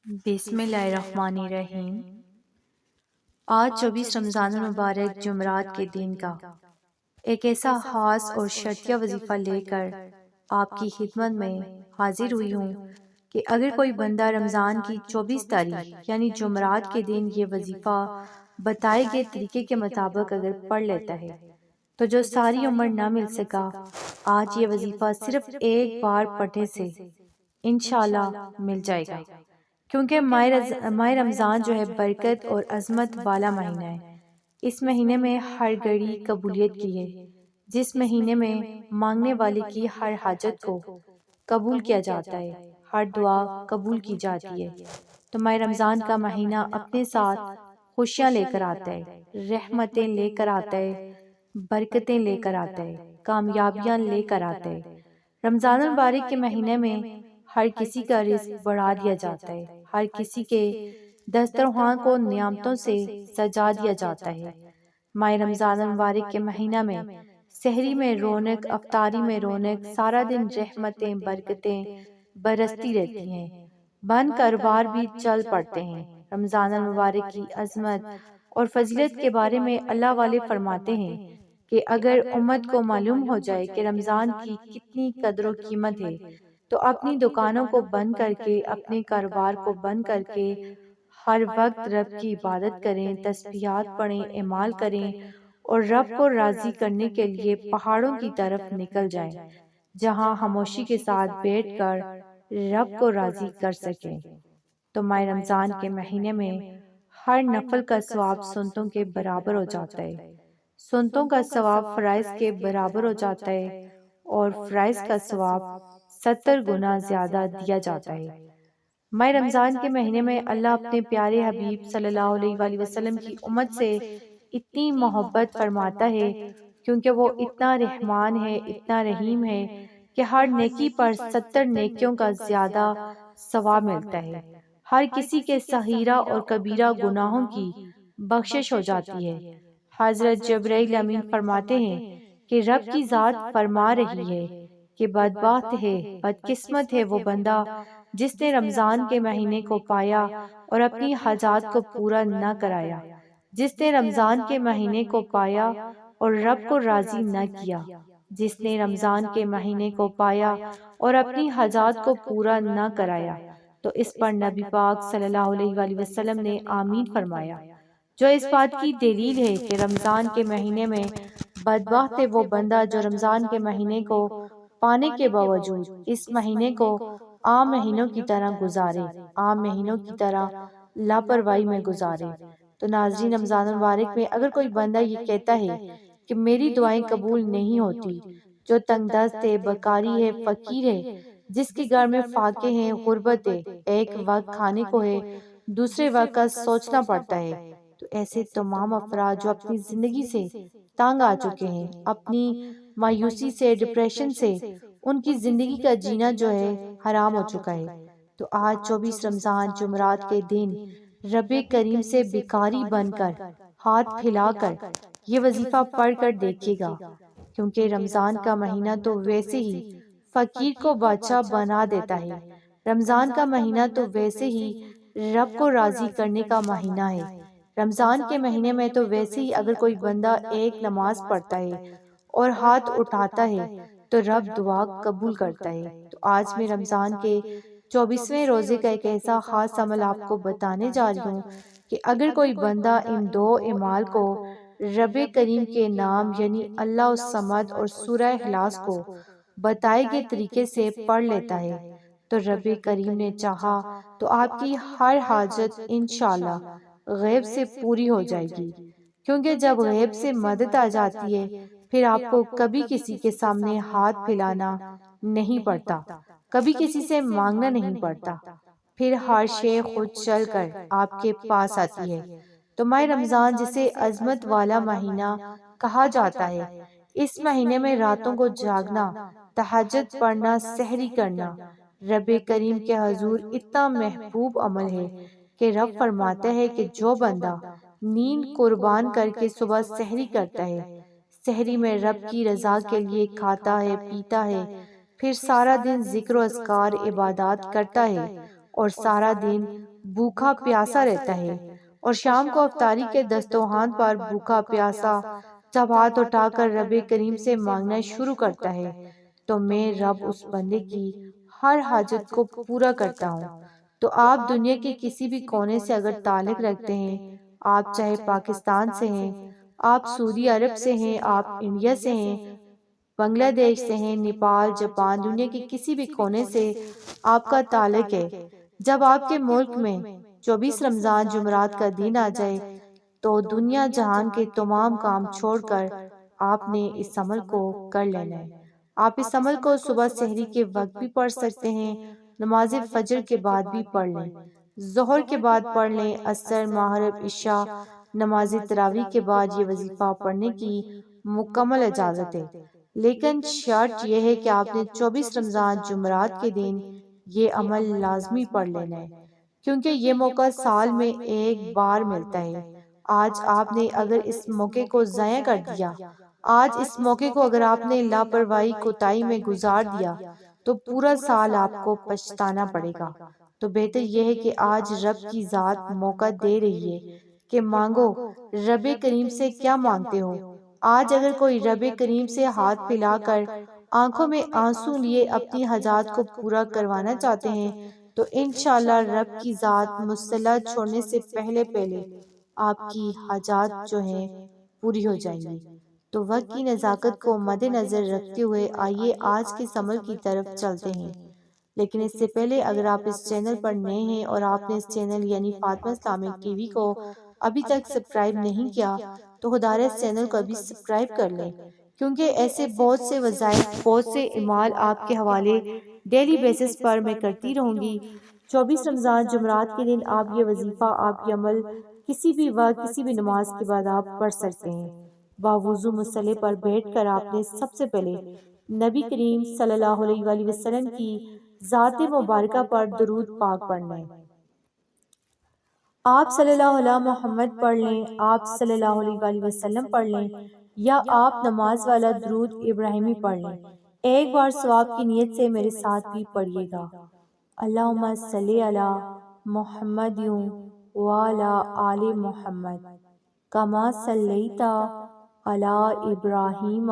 بسم اللہ الرحمن الرحیم۔ آج 24 رمضان المبارک جمعرات کے دن کا ایک ایسا خاص اور شرطیہ وظیفہ لے کر آپ کی خدمت میں حاضر ہوئی ہوں کہ اگر کوئی بندہ رمضان کی 24 تاریخ یعنی جمعرات کے دن یہ وظیفہ بتائے گئے طریقے کے مطابق اگر پڑھ لیتا ہے تو جو ساری عمر نہ مل سکا، آج یہ وظیفہ صرف ایک بار پڑھنے سے انشاءاللہ مل جائے گا، کیونکہ ماہ رمضان جو ہے برکت اور عظمت والا مہینہ ہے۔ اس مہینے میں ہر گھڑی قبولیت کی ہے، جس مہینے میں مانگنے والے کی ہر حاجت کو قبول کیا جاتا ہے، ہر دعا قبول کی جاتی ہے۔ تو ماہ رمضان کا مہینہ اپنے ساتھ خوشیاں لے کر آتا ہے، رحمتیں لے کر آتا ہے، برکتیں لے کر آتا ہے، کامیابیاں لے کر آتا ہے۔ رمضان المبارک کے مہینے میں ہر کسی کا رزق بڑھا دیا جاتا ہے، ہر کسی کے دسترخوان کو نعمتوں سے سجا دیا جاتا ہے۔ ماہ رمضان المبارک کے مہینہ میں سحری میں رونق، افطاری میں رونق، سارا دن رحمتیں برکتیں برستی رہتی ہیں، بند کاروبار بھی چل پڑتے ہیں۔ رمضان المبارک کی عظمت اور فضیلت کے بارے میں اللہ والے فرماتے ہیں کہ اگر امت کو معلوم ہو جائے کہ رمضان کی کتنی قدر و قیمت ہے تو اپنی دکانوں کو بند کر کے، اپنے کاروبار کو بند کر کے ہر وقت رب کی عبادت کریں، تسبیحات پڑھیں، اعمال کریں اور رب کو راضی کرنے کے لیے پہاڑوں کی طرف نکل جائیں، جہاں خاموشی کے ساتھ بیٹھ کر رب کو راضی کر سکیں۔ تو ماہ رمضان کے مہینے میں ہر نفل کا ثواب سنتوں کے برابر ہو جاتا ہے، سنتوں کا ثواب فرائض کے برابر ہو جاتا ہے اور فرائض کا ثواب 70 گنا زیادہ دیا جاتا ہے۔ ماہ رمضان کے مہینے میں اللہ اپنے پیارے حبیب صلی اللہ علیہ وآلہ وسلم کی امت سے اتنی محبت فرماتا ہے، کیونکہ وہ اتنا رحمان ہے، اتنا رحیم ہے کہ ہر نیکی پر 70 نیکیوں کا زیادہ ثواب ملتا ہے۔ ہر کسی کے صغیرہ اور کبیرہ گناہوں کی بخشش ہو جاتی ہے۔ حضرت جبرائیل امین فرماتے ہیں کہ رب کی ذات فرما رہی ہے کہ بدبخت ہے، بدقسمت ہے وہ بندہ جس نے رمضان کے مہینے کو پایا اور اپنی حاجات کو پورا نہ کرایا، جس نے رمضان کے مہینے کو پایا اور رب کو راضی نہ کیا، جس نے رمضان کے مہینے کو پایا اور اپنی حاجات کو پورا نہ کرایا۔ تو اس پر نبی پاک صلی اللہ علیہ وآلہ وسلم نے آمین فرمایا، جو اس بات کی دلیل ہے کہ رمضان کے مہینے میں بدبخت ہے وہ بندہ جو رمضان کے مہینے کو پانے کے باوجود اس مہینے کو عام مہینوں کی طرح گزارے، عام مہینوں کی طرح لاپرواہی میں گزارے۔ تو ناظرین، رمضان المبارک میں اگر کوئی بندہ یہ کہتا ہے کہ میری دعائیں قبول نہیں ہوتی، جو تنگ دست ہے، بیکاری ہے، فقیر ہے، جس کے گھر میں فاقے ہیں، غربت ہے، ایک وقت کھانے کو ہے، دوسرے وقت کا سوچنا پڑتا ہے، تو ایسے تمام افراد جو اپنی زندگی سے تنگ آ چکے ہیں، اپنی مایوسی سے، ڈپریشن سے، ان کی زندگی کا جینا جو ہے حرام ہو چکا ہے، تو آج 24 رمضان جمعرات کے دن رب کریم سے بھکاری بن کر، ہاتھ پھیلا کر یہ وظیفہ پڑھ کر دیکھیے گا، کیونکہ رمضان کا مہینہ تو ویسے ہی فقیر کو بادشاہ بنا دیتا ہے، رمضان کا مہینہ تو ویسے ہی رب کو راضی کرنے کا مہینہ ہے، رمضان کے مہینے میں تو ویسے ہی اگر کوئی بندہ ایک نماز پڑھتا ہے اور ہاتھ اٹھاتا ہے تو رب دعا قبول کرتا ہے۔ تو آج میں رمضان کے 24ویں روزے کا ایک ایسا خاص عمل آپ کو بتانے جا رہی ہوں کہ اگر کوئی بندہ ان دو اعمال کو رب کریم کے نام یعنی اللہ الصمد اور سورہ اخلاص کو بتائے گئے طریقے سے پڑھ لیتا ہے تو رب کریم نے چاہا تو آپ کی ہر حاجت انشاءاللہ غیب سے پوری ہو جائے گی، کیونکہ جب غیب سے مدد آ جاتی ہے پھر آپ کو کبھی کسی کے سامنے ہاتھ پھیلانا نہیں پڑتا، کبھی کسی سے مانگنا نہیں پڑتا، پھر ہر شے خود چل کر آپ کے پاس آتی ہے۔ تو ماہ رمضان جسے عظمت والا مہینہ کہا جاتا ہے، اس مہینے میں راتوں کو جاگنا، تہجد پڑھنا، سحری کرنا رب کریم کے حضور اتنا محبوب عمل ہے کہ رب فرماتا ہے کہ جو بندہ نیند قربان کر کے صبح سحری کرتا ہے، سحری میں رب کی رضا کے لیے کھاتا ہے، پیتا ہے، پھر سارا دن ذکر و اذکار عبادات کرتا ہے اور سارا دن بھوکا پیاسا رہتا ہے، اور شام کو افطاری کے دسترخوان پر بھوکا پیاسا جب ہاتھ اٹھا کر رب کریم سے مانگنا شروع کرتا ہے تو میں رب اس بندے کی ہر حاجت کو پورا کرتا ہوں۔ تو آپ دنیا کے کسی بھی کونے سے اگر تعلق رکھتے ہیں، آپ چاہے پاکستان سے ہیں، آپ سعودی عرب سے ہیں، آپ انڈیا سے ہیں، بنگلہ دیش سے ہیں، نیپال، جاپان، دنیا کے کسی بھی کونے سے آپ کا تعلق ہے، جب آپ کے ملک میں 24 رمضان جمعرات کا دن آ جائے تو دنیا جہان کے تمام کام چھوڑ کر آپ نے اس عمل کو کر لینا ہے۔ آپ اس عمل کو صبح سحری کے وقت بھی پڑھ سکتے ہیں، نماز فجر کے بعد بھی پڑھ لیں، ظہر کے بعد پڑھ لیں، عصر، مغرب، عشاء، نماز تراویح کے بعد یہ وظیفہ پڑھنے کی مکمل اجازت ہے، لیکن شرط یہ ہے کہ آپ نے 24 رمضان جمعرات کے دن یہ عمل لازمی پڑھ لینا ہے، کیونکہ یہ موقع سال میں ایک بار ملتا ہے۔ آج آپ نے اگر اس موقع کو ضائع کر دیا، آج اس موقع کو اگر آپ نے لاپرواہی کوتاہی میں گزار دیا تو پورا سال آپ کو پچھتانا پڑے گا۔ تو بہتر یہ ہے کہ آج رب کی ذات موقع دے رہی ہے کہ مانگو، رب کریم سے کیا مانگتے ہو۔ آج اگر کوئی رب کریم سے ہاتھ پھیلا کر آنکھوں میں آنسو لیے اپنی حاجات کو پورا کروانا چاہتے ہیں تو انشاءاللہ رب کی ذات مصلح چھوڑنے سے پہلے آپ کی حاجات جو ہیں پوری ہو جائیں گی۔ تو وقت کی نزاکت کو مد نظر رکھتے ہوئے آئیے آج کے عمل کی طرف چلتے ہیں، لیکن اس سے پہلے اگر آپ اس چینل پر نئے ہیں اور آپ نے اس چینل یعنی فاطمہ اسلامک ٹی وی کو ابھی تک سبسکرائب نہیں کیا تو خدا اس چینل کو ابھی سبسکرائب کر لیں، کیونکہ ایسے بہت سے وظائف، بہت سے اعمال آپ کے حوالے ڈیلی بیسس پر میں کرتی رہوں گی۔ 24 رمضان جمعرات کے دن آپ یہ وظیفہ، آپ یہ عمل کسی بھی وقت، کسی بھی نماز کے بعد آپ پڑھ سکتے ہیں۔ باوضو مصلی پر بیٹھ کر آپ نے سب سے پہلے نبی کریم صلی اللہ علیہ وآلہ وسلم کی ذات مبارکہ پر درود پاک پڑھنا ہے۔ آپ صلی اللہ علیہ محمد پڑھ لیں، آپ صلی اللہ علیہ وآلہ وسلم پڑھ لیں، یا آپ نماز والا درود ابراہیمی پڑھ لیں۔ ایک بار ثواب کی نیت سے میرے ساتھ بھی پڑھیے گا۔ اللہم صلی علی محمد وعلی آل محمد کما صلیت علی ابراہیم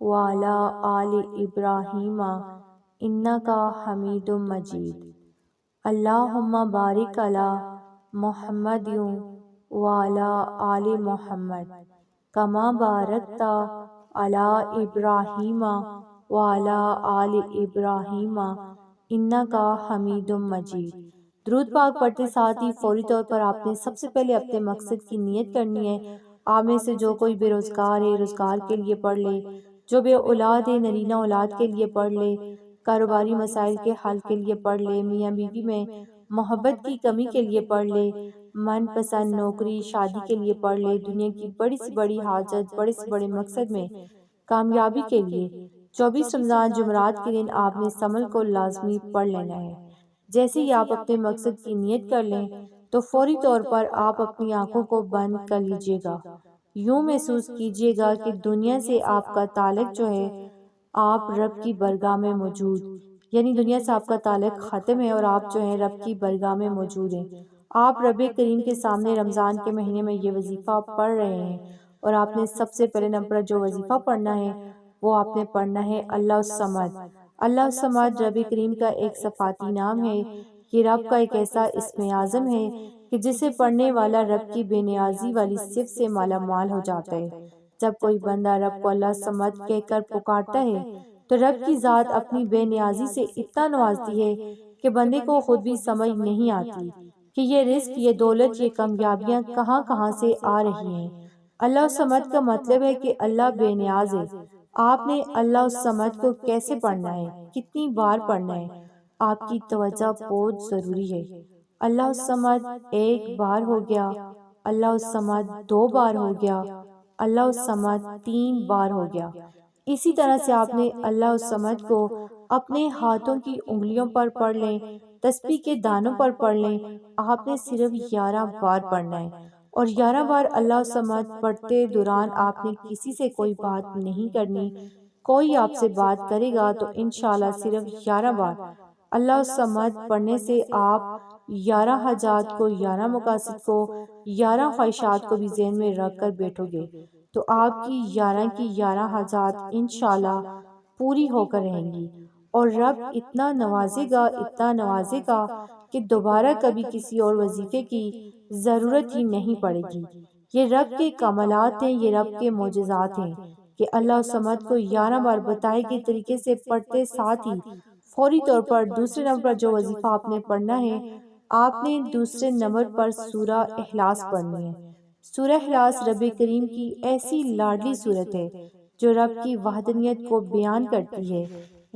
وعلی آل ابراہیم انک حمید مجید۔ اللہم بارک علی محمد وعلی آل محمد کما بارکت علی ابراہیم وعلی آل ابراہیم انک حمید مجید۔ درود پاک پڑھتے ساتھ ہی فوری طور پر آپ نے سب سے پہلے اپنے مقصد کی نیت کرنی ہے۔ آپ میں سے جو کوئی بے روزگار ہے روزگار کے لیے پڑھ لے، جو بے اولاد ہے نرینہ اولاد کے لیے پڑھ لے، کاروباری مسائل کے حل کے لیے پڑھ لے، میاں بیوی میں محبت کی کمی کے لیے پڑھ لے، من پسند نوکری شادی کے لیے پڑھ لے، دنیا کی بڑی سے بڑی حاجت، بڑے سے بڑے مقصد میں کامیابی کے لیے 24 رمضان جمعرات کے دن آپ نے اس عمل کو لازمی پڑھ لینا ہے۔ جیسے ہی آپ اپنے مقصد کی نیت کر لیں تو فوری طور پر آپ اپنی آنکھوں کو بند کر لیجئے گا۔ یوں محسوس کیجئے گا کہ دنیا سے آپ کا تعلق جو ہے آپ رب کی برگاہ میں موجود، یعنی دنیا سے آپ کا تعلق ختم ہے اور آپ جو ہیں رب کی برگاہ میں موجود ہیں۔ آپ رب کریم کے سامنے رمضان کے مہینے میں یہ وظیفہ پڑھ رہے ہیں، اور آپ نے سب سے پہلے نمبر پر جو وظیفہ پڑھنا ہے وہ آپ نے پڑھنا ہے اللہ الصمد۔ اللہ الصمد رب کریم کا ایک صفاتی نام ہے۔ یہ رب کا ایک ایسا اسم اعظم ہے کہ جسے پڑھنے والا رب کی بے نیازی والی صفت سے مالا مال ہو جاتا ہے۔ جب کوئی بندہ رب کو اللہ الصمد کہہ کر پکارتا ہے تو رب کی ذات اپنی بے نیازی سے اتنا نوازتی ہے کہ بندے کو خود بھی سمجھ نہیں آتی کہ یہ رزق، یہ دولت، یہ کامیابیاں کہاں کہاں سے آ رہی ہیں۔ اللہ الصمد کا مطلب ہے کہ اللہ بے نیاز ہے۔ آپ نے اللہ الصمد کو کیسے پڑھنا ہے، کتنی بار پڑھنا ہے، آپ کی توجہ بہت ضروری ہے۔ اللہ الصمد ایک بار ہو گیا، اللہ الصمد 2 بار ہو گیا، اللہ الصمد 3 بار ہو گیا۔ اسی طرح سے آپ نے اللہ الصمد کو اپنے ہاتھوں کی انگلیوں پر پڑھ لیں، تسبیح کے دانوں پر پڑھ لیں۔ آپ نے صرف 11 بار پڑھنا ہے، اور 11 بار اللہ الصمد پڑھتے دوران آپ نے کسی سے کوئی بات نہیں کرنی۔ کوئی آپ سے بات کرے گا تو انشاءاللہ صرف 11 بار اللہ الصمد پڑھنے سے آپ 11 حاجات کو، 11 مقاصد کو، 11 خواہشات کو بھی ذہن میں رکھ کر بیٹھو گے تو آپ کی 11 کی 11 حاجات انشاءاللہ پوری ہو کر رہیں گی، اور رب اتنا نوازے گا، اتنا نوازے گا کہ دوبارہ کبھی کسی اور وظیفے کی ضرورت ہی نہیں پڑے گی۔ یہ رب کے کمالات ہیں، یہ رب کے معجزات ہیں کہ اللہ الصمد کو 11 بار بتائے گئے طریقے سے پڑھتے ساتھ ہی فوری طور پر دوسرے نمبر پر جو وظیفہ آپ نے پڑھنا ہے، آپ نے دوسرے نمبر پر سورہ اخلاص پڑھنی ہے۔ سورہ اخلاص رب کریم کی ایسی لاڈلی صورت ہے جو رب کی وحدانیت کو بیان کرتی ہے،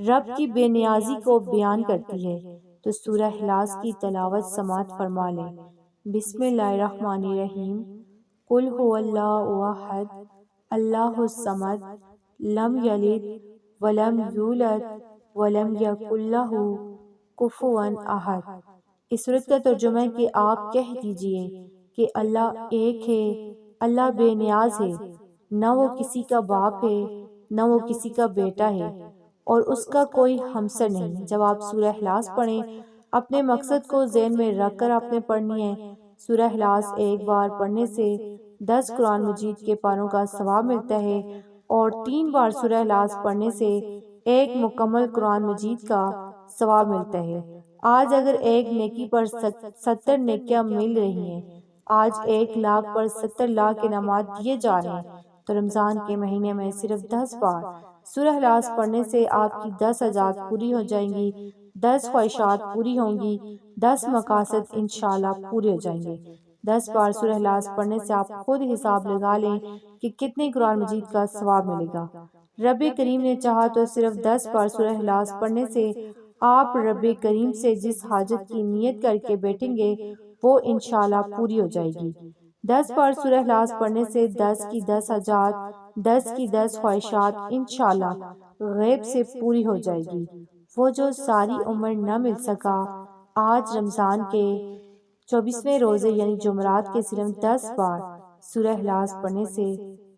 رب کی بے نیازی کو بیان کرتی ہے۔ تو سورہ اخلاص کی تلاوت سماعت فرما لیں۔ بسم اللہ الرحمن الرحیم۔ قل هو اللہ احد اللہ الصمد لم یلد ولم یولد ولم یکن لہ کفوا احد۔ اس سورت کا ترجمہ ہے کہ آپ کہہ دیجئے کہ اللہ ایک ہے، اللہ بے نیاز ہے، نہ وہ کسی کا باپ ہے نہ وہ کسی کا بیٹا ہے، اور اس کا کوئی ہمسر نہیں۔ جب آپ سورہ اخلاص پڑھیں، اپنے مقصد کو ذہن میں رکھ کر آپ نے پڑھنی ہے۔ سورہ اخلاص ایک بار پڑھنے سے 10 قرآن مجید کے پاروں کا ثواب ملتا ہے، اور 3 بار سورہ اخلاص پڑھنے سے ایک مکمل قرآن مجید کا ثواب ملتا ہے۔ آج اگر ایک نیکی پر 70 نیکیاں مل رہی ہیں، آج 1 لاکھ پر 70 لاکھ انعامات دیے جا رہے ہیں، تو رمضان کے مہینے میں صرف 10 بار سورہ اخلاص پڑھنے سے آپ کی 10 حاجات پوری ہو جائیں گی، 10 خواہشات پوری ہوں گی، 10 مقاصد انشاءاللہ پورے ہو جائیں گے۔ 10 بار سورہ اخلاص پڑھنے سے آپ خود حساب لگا لیں کہ کتنے قرآن مجید کا ثواب ملے گا۔ رب کریم نے چاہا تو صرف 10 بار سورہ اخلاص پڑھنے سے آپ رب کریم سے جس حاجت کی نیت کر کے بیٹھیں گے وہ انشاءاللہ پوری ہو جائے گی۔ 10 بار سورہ اخلاص پڑھنے سے 10 کی 10 حاجات، 10 کی 10 خواہشات انشاءاللہ غیب سے پوری ہو جائے گی۔ وہ جو ساری عمر نہ مل سکا، آج رمضان کے 24ویں روزے یعنی جمعرات کے صرف 10 بار سورہ اخلاص پڑھنے سے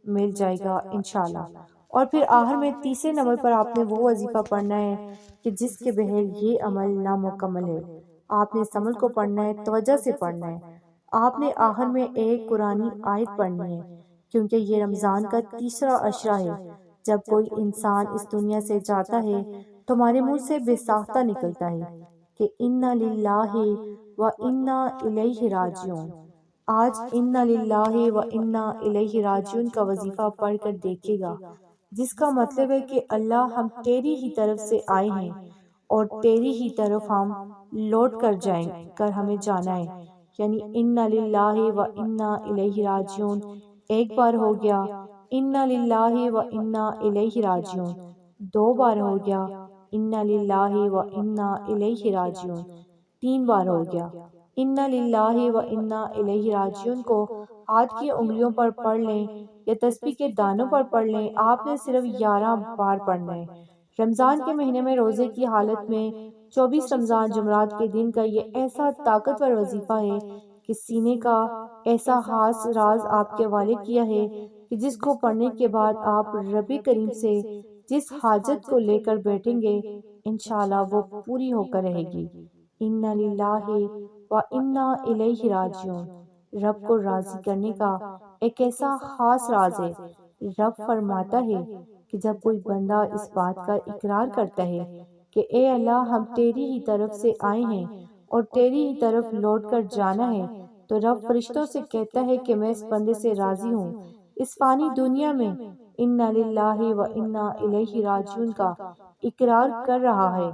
مل جائے گا انشاءاللہ۔ اور پھر آخر میں تیسرے نمبر پر آپ نے وہ وظیفہ پڑھنا ہے کہ جس کے بغیر یہ عمل نامکمل ہے۔ آپ نے اس عمل کو پڑھنا ہے، توجہ سے پڑھنا ہے۔ آپ نے آخر میں ایک قرآنی آیت پڑھنی ہے، کیونکہ یہ رمضان کا تیسرا عشرہ ہے۔ جب کوئی انسان اس دنیا سے جاتا ہے تو ہمارے منہ سے بے ساختہ نکلتا ہے کہ انا للہ و انا الیہ راجعون۔ آج انا للہ و انا الیہ راجعون کا وظیفہ پڑھ کر دیکھے گا، جس کا مطلب ہے کہ اللہ ہم تیری ہی طرف سے آئے ہیں اور تیری ہی طرف ہم لوٹ کر جائیں کر ہمیں جانا ہے، یعنی انا للہ و انا الیہ راجعون ایک بار ہو گیا، انا للہ و انا الیہ راجعون 2 بار ہو گیا، انا للہ و انا الیہ راجعون 3 بار ہو گیا۔ انا للہ و انا الیہ راجعون کو ہاتھ کی انگلیوں پر پڑھ لیں یا تسبیح کے دانوں پر پڑھ لیں، آپ نے صرف 11 بار پڑھنا ہے۔ رمضان کے مہینے میں روزے کی حالت میں 24 رمضان جمعرات کے دن کا یہ ایسا طاقتور وظیفہ ہے کہ سینے کا ایسا خاص راز آپ کے حوالے کیا ہے کہ جس کو پڑھنے کے بعد آپ رب کریم سے جس حاجت کو لے کر بیٹھیں گے انشاءاللہ وہ پوری ہو کر رہے گی۔ انا للہ و انا الیہ راجعون رب کو راضی کرنے کا ایک ایسا خاص راز ہے۔ رب فرماتا ہے کہ جب کوئی بندہ اس بات کا اقرار کرتا ہے کہ اے اللہ ہم تیری ہی طرف سے آئے ہیں اور تیری ہی طرف لوٹ کر جانا ہے، تو رب فرشتوں سے کہتا ہے کہ میں اس بندے سے راضی ہوں۔ اس فانی دنیا میں انا للہ و انا الیہ راجعون کا اقرار کر رہا ہے،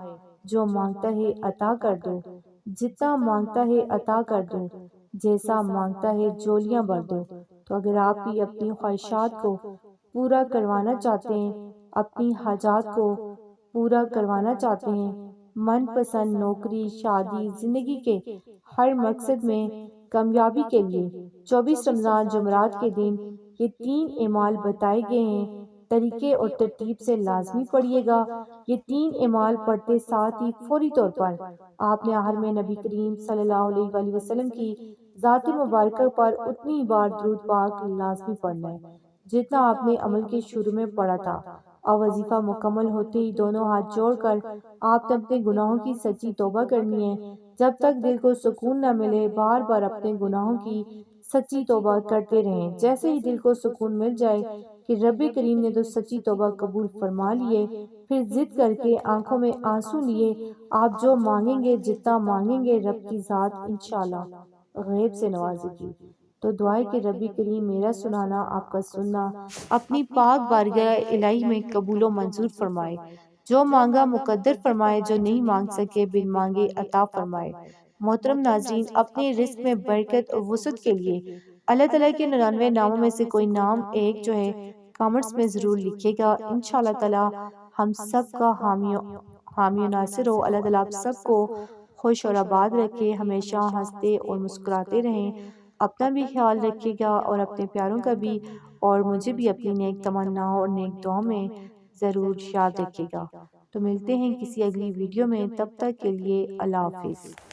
جو مانگتا ہے عطا کر دو، جتنا مانگتا ہے عطا کر دو، جیسا مانگتا ہے جولیاں بھر دو۔ تو اگر آپ بھی اپنی خواہشات کو پورا کروانا چاہتے ہیں، اپنی حاجات کو پورا کروانا چاہتے ہیں، من پسند نوکری، شادی، زندگی کے ہر مقصد میں کامیابی کے لیے 24 رمضان جمعرات کے دن یہ 3 اعمال بتائے گئے ہیں، طریقے اور ترتیب سے لازمی پڑھیے گا۔ یہ 3 اعمال پڑھتے ساتھ ہی فوری طور پر آپ نے آخر میں نبی کریم صلی اللہ علیہ وآلہ وسلم کی ذات مبارکہ پر اتنی بار درود پاک لازمی پڑھنا ہے جتنا آپ نے عمل کے شروع میں پڑھا تھا۔ اور وظیفہ مکمل ہوتے ہی دونوں ہاتھ جوڑ کر آپ نے اپنے گناہوں کی سچی توبہ کرنی ہے۔ جب تک دل کو سکون نہ ملے بار بار اپنے گناہوں کی سچی توبہ کرتے رہیں۔ جیسے ہی دل کو سکون مل جائے کہ رب کریم نے تو سچی توبہ قبول فرما لیے، پھر ضد کر کے آنکھوں میں آنسو لیے آپ جو مانگیں گے، جتنا مانگیں گے، رب کی ذات انشاءاللہ غیب سے نوازے گی۔ تو دعائے کہ رب کریم میرا سنانا، آپ کا سننا اپنی پاک بارگاہ الہی میں قبول و منظور فرمائے۔ جو مانگا مقدر فرمائے، جو نہیں مانگ سکے بن مانگے عطا فرمائے۔ محترم ناظرین، اپنے رزق میں برکت اور وسعت کے لیے اللہ تعالیٰ کے 99 ناموں میں سے کوئی نام ایک جو ہے کامنٹس میں ضرور لکھے گا۔ انشاءاللہ تعالیٰ ہم سب کا حامی و ناصر ہو۔ اللہ تعالیٰ آپ سب کو خوش اور آباد رکھے، ہمیشہ ہنستے اور مسکراتے رہیں۔ اپنا بھی خیال رکھیے گا اور اپنے پیاروں کا بھی، اور مجھے بھی اپنی نیک تمناؤں اور نیک دعاؤں میں ضرور یاد رکھیے گا۔ تو ملتے ہیں کسی اگلی ویڈیو میں، تب تک کے لیے اللہ حافظ۔